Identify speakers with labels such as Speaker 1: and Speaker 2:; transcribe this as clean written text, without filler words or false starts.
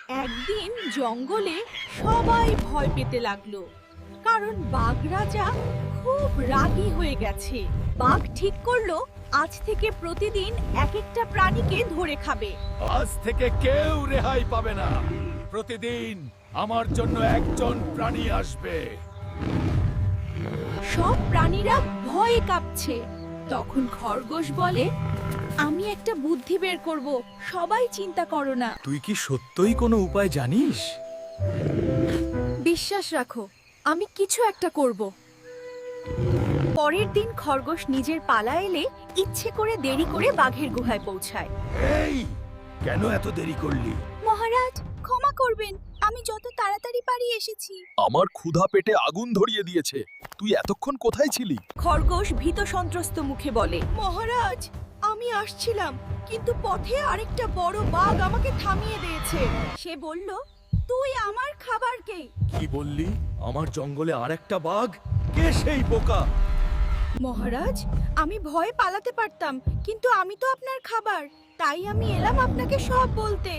Speaker 1: একদিন জঙ্গলে সবাই ভয় পেতে লাগলো, কারণ বাঘ রাজা খুব রাগী হয়ে গেছে। বাঘ ঠিক করলো আজ থেকে প্রতিদিন এক একটা প্রাণীকে ধরে খাবে।
Speaker 2: আজ থেকে কেউ রেহাই পাবে না। প্রতিদিন আমার জন্য একজন প্রাণী আসবে।
Speaker 1: সব প্রাণীরা ভয়ে কাঁপছে। তখন খরগোশ বলে, আমি একটা বুদ্ধি বের করব, সবাই চিন্তা করো না।
Speaker 2: তুই কি সত্যই কোনো উপায় জানিস?
Speaker 1: বিশ্বাস রাখো, আমি কিছু একটা করব। পরের দিন খরগোশ নিজের পালা এলে ইচ্ছে করে দেরি করে বাঘের গুহায় পৌঁছায়।
Speaker 2: এই, কেন এত দেরি করলি?
Speaker 1: মহারাজ, ক্ষমা করবেন, আমি যত তাড়াতাড়ি পারি এসেছি।
Speaker 2: আমার ক্ষুধা পেটে আগুন ধরিয়ে দিয়েছে। তুই এতক্ষণ কোথায় ছিলি?
Speaker 1: খরগোশ ভীত সন্ত্রস্ত মুখে বলে, মহারাজ, আমি আসছিলাম, কিন্তু পথে আরেকটা বড় বাঘ আমাকে থামিয়ে দিয়েছে। সে বলল, তুই আমার খাবারকে।
Speaker 2: কি বললি? আমার জঙ্গলে আরেকটা বাঘ? কে সেই বোকা?
Speaker 1: মহারাজ, আমি ভয়ে পালাতে পারতাম, কিন্তু আমি তো আপনার খাবার, তাই আমি এলাম আপনাকে সব বলতে।